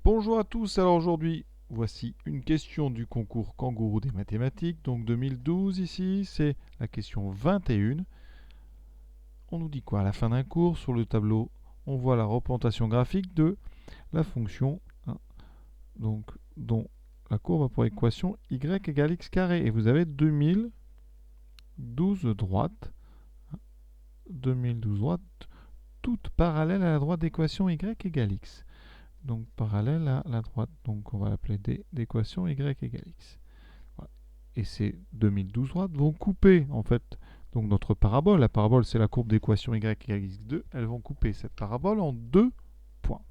Bonjour à tous, alors aujourd'hui, voici une question du concours Kangourou des mathématiques, donc 2012 ici, c'est la question 21. On nous dit quoi? À la fin d'un cours, sur le tableau, on voit la représentation graphique de la fonction, hein, donc, dont la courbe a pour équation y égale x carré. Et vous avez 2012 droites, 2012 droites, toutes parallèles à la droite d'équation y égale x. Donc parallèle à la droite. Donc on va l'appeler D d'équation y égale x. Voilà. Et ces 2012 droites vont couper en fait donc notre parabole. La parabole c'est la courbe d'équation y égale x2. Elles vont couper cette parabole en deux points.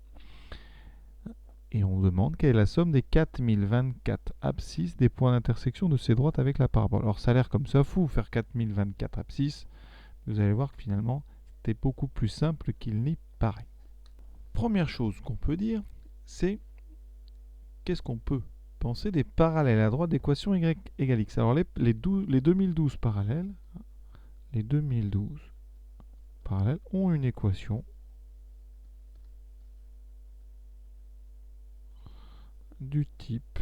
Et on demande quelle est la somme des 4024 abscisses des points d'intersection de ces droites avec la parabole. Alors ça a l'air comme ça fou faire 4024 abscisses. Vous allez voir que finalement c'est beaucoup plus simple qu'il n'y paraît. Première chose qu'on peut dire, c'est qu'est-ce qu'on peut penser des parallèles à droite d'équation y égale x. Alors les 2012 parallèles, les 2012 parallèles ont une équation du type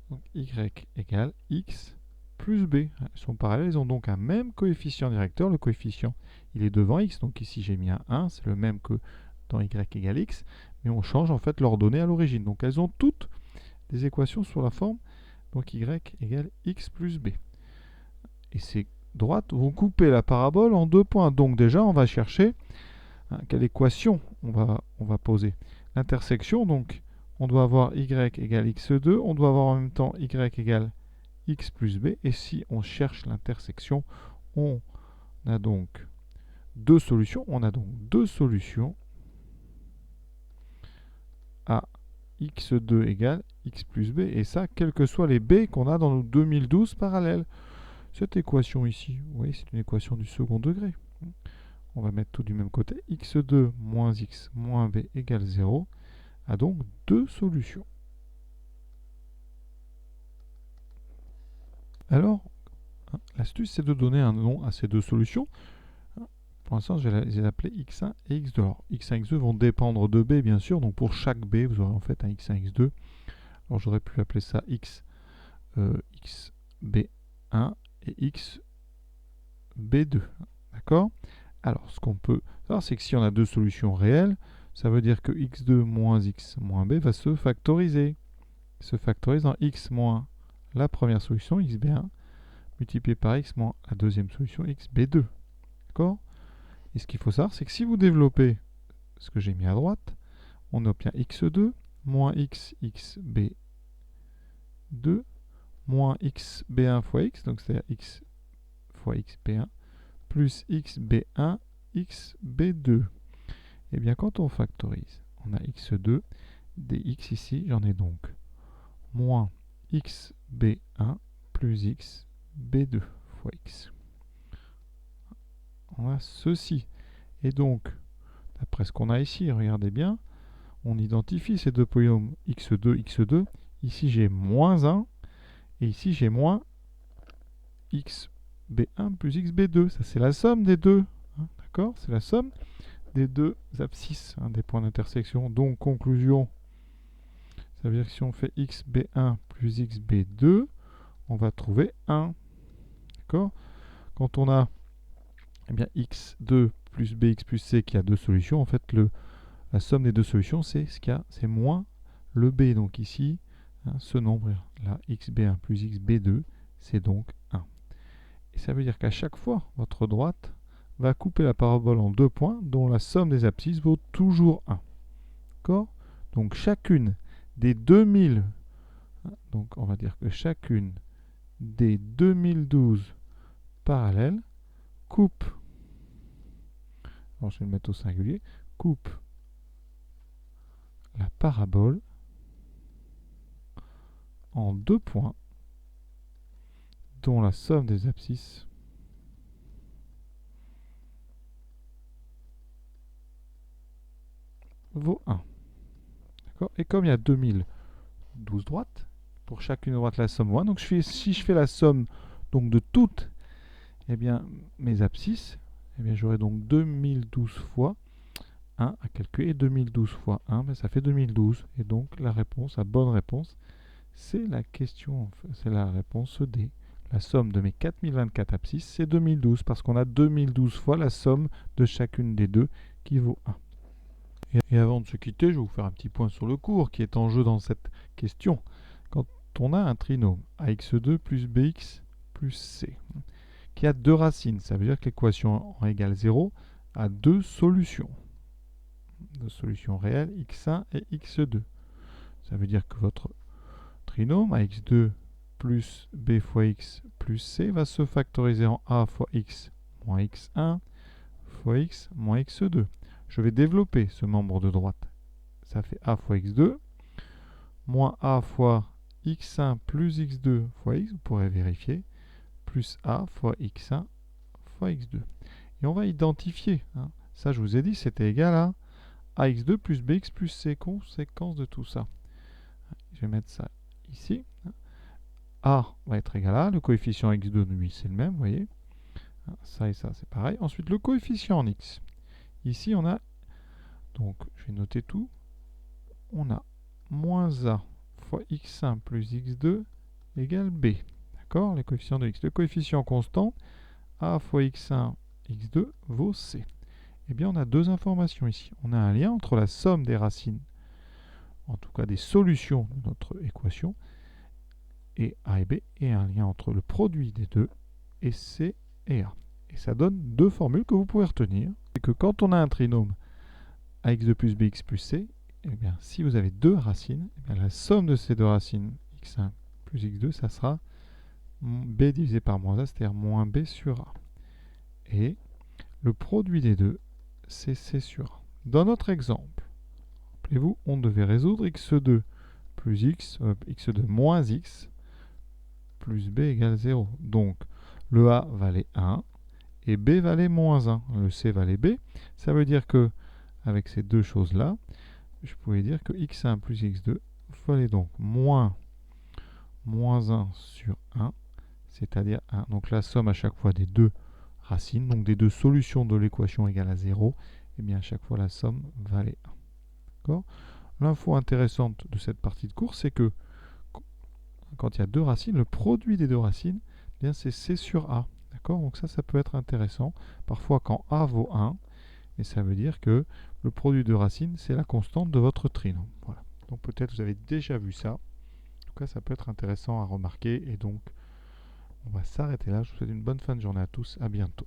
donc y égale x plus b. Elles sont parallèles, elles ont donc un même coefficient directeur. Le coefficient, il est devant x, donc ici j'ai mis un 1, c'est le même que dans y égale x, mais on change en fait leurs données à l'origine. Donc elles ont toutes des équations sur la forme donc y égale x plus b. Et ces droites vont couper la parabole en deux points. Donc déjà, on va chercher quelle équation on va poser. L'intersection, donc on doit avoir y égale x2, on doit avoir en même temps y égale x plus b. Et si on cherche l'intersection, on a donc deux solutions. On a donc deux solutions à x2 égale x plus b. Et ça, quels que soient les b qu'on a dans nos 2012 parallèles. Cette équation ici, vous voyez, c'est une équation du second degré. On va mettre tout du même côté. x2 moins x moins b égale 0 a donc deux solutions. Alors, l'astuce, c'est de donner un nom à ces deux solutions. Pour l'instant, je vais les appeler x1 et x2. Alors, x1 et x2 vont dépendre de b, bien sûr. Donc, pour chaque b, vous aurez en fait un x1, x2. Alors, j'aurais pu appeler ça xb1 et xb2. D'accord? Alors, ce qu'on peut savoir, c'est que si on a deux solutions réelles, ça veut dire que x2 moins x moins b va se factoriser. Il se factorise dans x moins la première solution, xb1, multiplié par x moins la deuxième solution, xb2. D'accord? Et ce qu'il faut savoir, c'est que si vous développez ce que j'ai mis à droite, on obtient x2 moins x xb2 moins xb1 fois x, donc c'est-à-dire x fois xb1, plus xb1 xb2. Et bien quand on factorise, on a x2 dx ici, j'en ai donc moins xb1 plus xb2 fois x. On a ceci. Et donc, d'après ce qu'on a ici, regardez bien, on identifie ces deux polynômes x2, x2. Ici j'ai moins 1 et ici j'ai moins xb1 plus xb2. Ça c'est la somme des deux. D'accord? C'est la somme des deux abscisses, des points d'intersection. Donc, conclusion, ça veut dire que si on fait xb1 plus xb2, on va trouver 1. D'accord? Quand on a x2 plus bx plus c qui a deux solutions, en fait, la somme des deux solutions, c'est ce qu'il y a, c'est moins le b. Donc ici, ce nombre-là, xb1 plus xb2, c'est donc 1. Et ça veut dire qu'à chaque fois, votre droite va couper la parabole en deux points dont la somme des abscisses vaut toujours 1. D'accord? Donc chacune des 2000, donc on va dire que chacune des 2012 parallèles coupe, alors je vais le mettre au singulier, coupe la parabole en deux points dont la somme des abscisses vaut 1. D'accord? Et comme il y a 2012 droites, pour chacune droite la somme vaut 1, donc si je fais la somme donc, de toutes mes abscisses, j'aurai donc 2012 fois 1 à calculer. Et 2012 fois 1, ben ça fait 2012. Et donc la réponse, la bonne réponse, c'est la question, c'est la réponse D. La somme de mes 4024 abscisses, c'est 2012, parce qu'on a 2012 fois la somme de chacune des deux qui vaut 1. Et avant de se quitter, je vais vous faire un petit point sur le cours qui est en jeu dans cette question. Quand on a un trinôme ax2 plus bx plus c, qui a deux racines, ça veut dire que l'équation en égale 0 a deux solutions. Deux solutions réelles, x1 et x2. Ça veut dire que votre trinôme ax2 plus b fois x plus c va se factoriser en a fois x moins x1 fois x moins x2. Je vais développer ce membre de droite. Ça fait a fois x2 moins a fois x1 plus x2 fois x, vous pourrez vérifier, plus a fois x1 fois x2. Et on va identifier. Ça, je vous ai dit, c'était égal à ax2 plus bx plus c, conséquence de tout ça. Je vais mettre ça ici. A va être égal à, le coefficient x2, lui, c'est le même, vous voyez. Ça et ça, c'est pareil. Ensuite, le coefficient en x. Ici, on a, donc, je vais noter tout. On a moins a fois x1 plus x2 égale b. D'accord? Les coefficients de x. Le coefficient constant, a fois x1, x2 vaut c. Eh bien, on a deux informations ici. On a un lien entre la somme des racines, en tout cas des solutions de notre équation, et a et b, et un lien entre le produit des deux, et c et a. Et ça donne deux formules que vous pouvez retenir. C'est que quand on a un trinôme ax2 plus bx plus c, eh bien, si vous avez deux racines, eh bien, la somme de ces deux racines, x1 plus x2, ça sera b divisé par moins a, c'est-à-dire moins b sur a. Et le produit des deux, c'est c sur a. Dans notre exemple, rappelez-vous, on devait résoudre x2 plus x2 moins x plus b égale 0. Donc, le a valait 1 et b valait moins 1. Le c valait b. Ça veut dire que, avec ces deux choses-là, je pouvais dire que x1 plus x2 valait donc moins 1 sur 1, c'est-à-dire 1. Donc la somme à chaque fois des deux racines, donc des deux solutions de l'équation égale à 0, et bien à chaque fois la somme valait 1. D'accord ? L'info intéressante de cette partie de cours, c'est que quand il y a deux racines, le produit des deux racines, eh bien c'est c sur a. D'accord ? Donc ça peut être intéressant. Parfois quand a vaut 1, et ça veut dire que le produit de racines, c'est la constante de votre trinôme. Voilà. Donc peut-être vous avez déjà vu ça. En tout cas, ça peut être intéressant à remarquer. Et donc, on va s'arrêter là. Je vous souhaite une bonne fin de journée à tous. À bientôt.